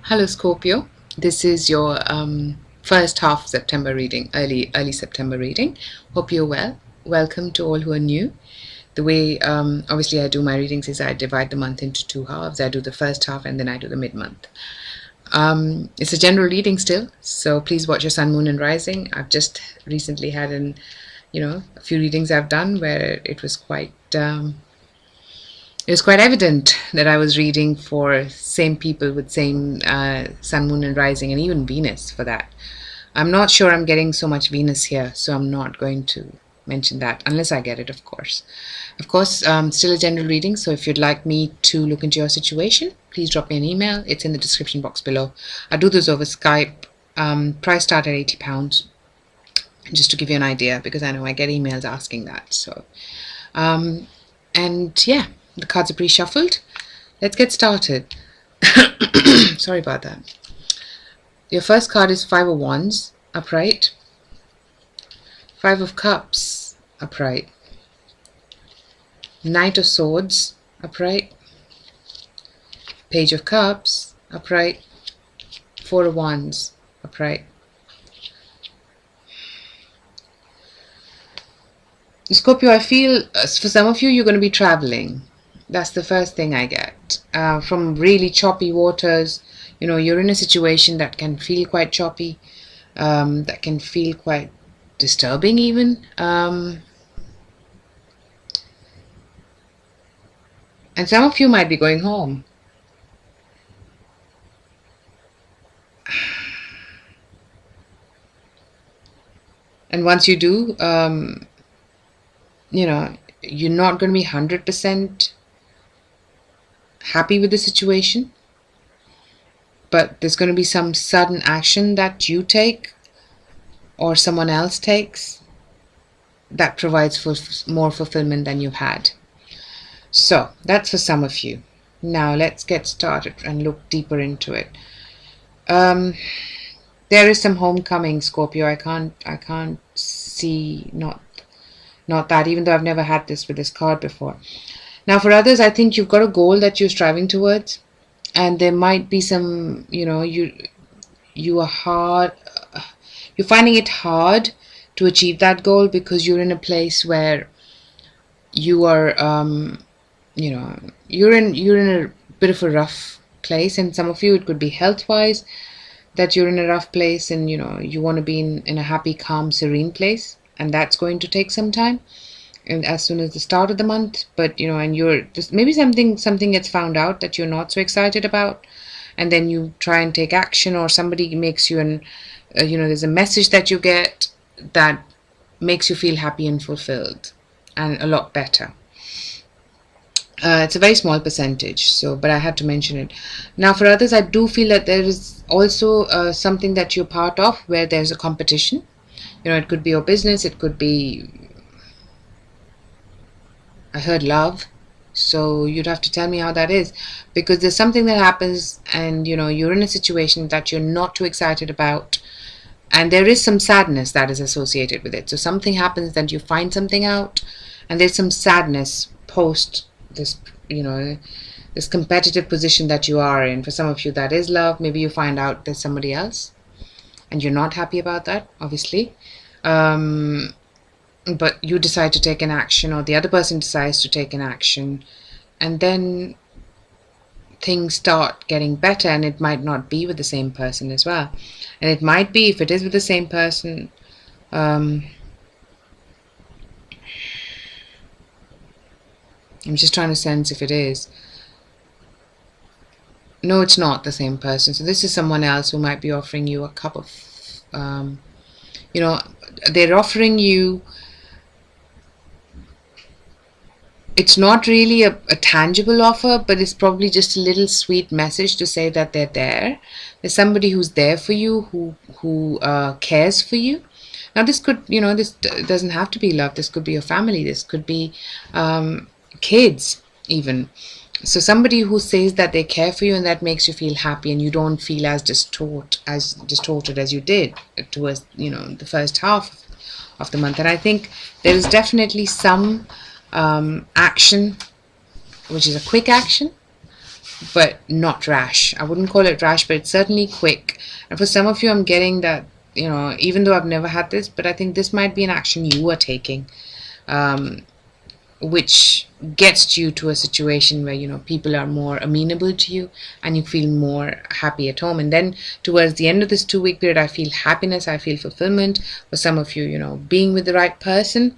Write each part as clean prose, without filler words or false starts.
Hello Scorpio, this is your first half September reading, early September reading. Hope you're well. Welcome to all who are new. The way obviously I do my readings is I divide the month into two halves. I do the first half and then I do the mid-month. It's a general reading still, so please watch your sun, moon and rising. I've just recently had a few readings I've done where it was quite evident that I was reading for same people with same sun, moon and rising, and even Venus for that. I'm not sure I'm getting so much Venus here, so I'm not going to mention that unless I get it, of course. Of course, still a general reading, so if you'd like me to look into your situation, please drop me an email. It's in the description box below. I do this over Skype. Price start at £80, just to give you an idea, because I know I get emails asking that. So, and yeah, the cards are pre-shuffled. Let's get started. Sorry about that. Your first card is Five of Wands, upright. Five of Cups, upright. Knight of Swords, upright. Page of Cups, upright. Four of Wands, upright. Scorpio, I feel for some of you, you're going to be traveling. That's the first thing I get. From really choppy waters, you're in a situation that can feel quite choppy, that can feel quite disturbing even. And some of you might be going home. And once you do, you're not going to be 100% happy with the situation, but there's going to be some sudden action that you take or someone else takes that provides more fulfillment than you've had. So that's for some of you. Now let's get started and look deeper into it. There is some homecoming, Scorpio. I can't see not that, even though I've never had this with this card before. Now for others, I think you've got a goal that you're striving towards, and there might be some, you're finding it hard to achieve that goal because you're in a place where you are, you're in a bit of a rough place, and some of you, it could be health-wise that you're in a rough place, and you want to be in a happy, calm, serene place, and that's going to take some time. And as soon as the start of the month, but and you're just maybe something gets found out that you're not so excited about, and then you try and take action, or somebody makes you there's a message that you get that makes you feel happy and fulfilled and a lot better. It's a very small percentage, but I had to mention it. Now for others, I do feel that there is also something that you're part of where there's a competition. It could be your business, it could be, I heard love, so you'd have to tell me how that is, because there's something that happens and you're in a situation that you're not too excited about, and there is some sadness that is associated with it. So something happens that you find something out, and there's some sadness post this this competitive position that you are in. For some of you, that is love. Maybe you find out there's somebody else and you're not happy about that, obviously, but you decide to take an action, or the other person decides to take an action, and then things start getting better. And it might not be with the same person as well, and it might be, if it is with the same person, I'm just trying to sense if it is. No, it's not the same person. So this is someone else who might be offering you a cup of, they're offering you, it's not really a tangible offer, but it's probably just a little sweet message to say that they're there. There's somebody who's there for you, who cares for you. Now this could, this doesn't have to be love. This could be your family. This could be kids even. So somebody who says that they care for you, and that makes you feel happy, and you don't feel as distorted as you did towards the first half of the month. And I think there is definitely some action, which is a quick action, but not rash. I wouldn't call it rash, but it's certainly quick. And for some of you, I'm getting that, even though I've never had this, but I think this might be an action you are taking, um, which gets you to a situation where people are more amenable to you and you feel more happy at home. And then towards the end of this 2 week period, I feel happiness, I feel fulfillment. For some of you, being with the right person.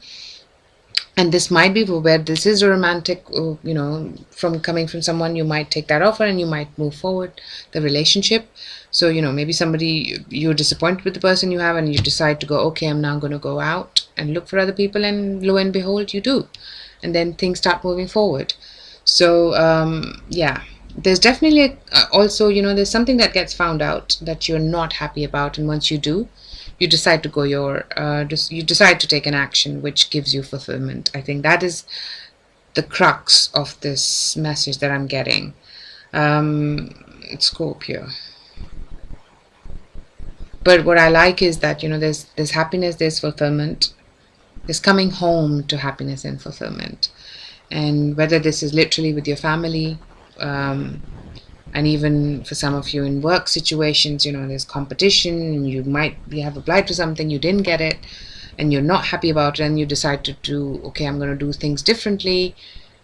And this might be where this is a romantic, from coming from someone, you might take that offer and you might move forward the relationship. So maybe somebody, you're disappointed with the person you have and you decide to go, okay, I'm now going to go out and look for other people, and lo and behold, you do. And then things start moving forward. So yeah, there's definitely also, there's something that gets found out that you're not happy about, and once you do, you decide to go you decide to take an action which gives you fulfillment. I think that is the crux of this message that I'm getting. Scorpio. But what I like is that there's happiness, there's fulfillment, there's coming home to happiness and fulfillment. And whether this is literally with your family, and even for some of you in work situations, there's competition, and you have applied for something, you didn't get it, and you're not happy about it, and you decide to do, okay, I'm going to do things differently,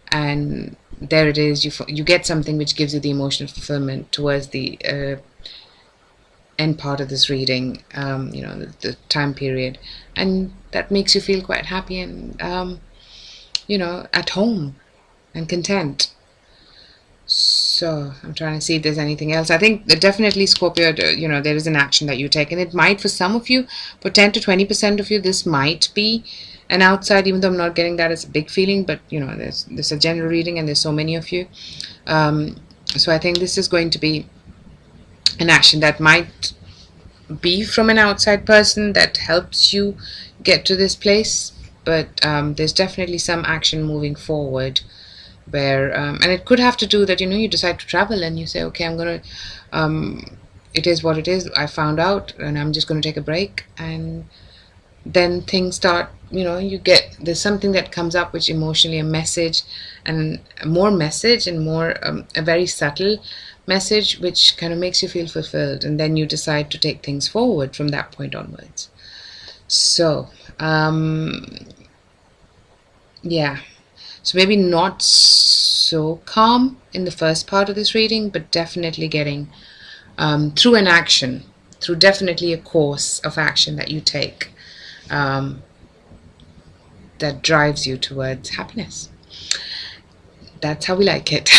and there it is, you get something which gives you the emotional fulfillment towards the end part of this reading, the time period, and that makes you feel quite happy and at home and content. So I'm trying to see if there's anything else. I think that definitely, Scorpio, there is an action that you take, and it might, for some of you, for 10 to 20% of you, this might be an outside, even though I'm not getting that as a big feeling, but there's a general reading and there's so many of you. So I think this is going to be an action that might be from an outside person that helps you get to this place, but there's definitely some action moving forward where and it could have to do that you decide to travel and you say, okay, I'm gonna it is what it is, I found out, and I'm just going to take a break. And then things start, there's something that comes up which emotionally, a message, and more message, and more a very subtle message which kind of makes you feel fulfilled, and then you decide to take things forward from that point onwards. So yeah, so maybe not so calm in the first part of this reading, but definitely getting through an action, through definitely a course of action that you take, that drives you towards happiness. That's how we like it.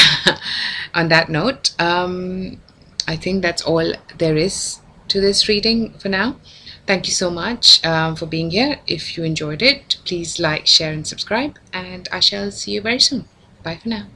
On that note, I think that's all there is to this reading for now. Thank you so much for being here. If you enjoyed it, please like, share, and subscribe, and I shall see you very soon. Bye for now.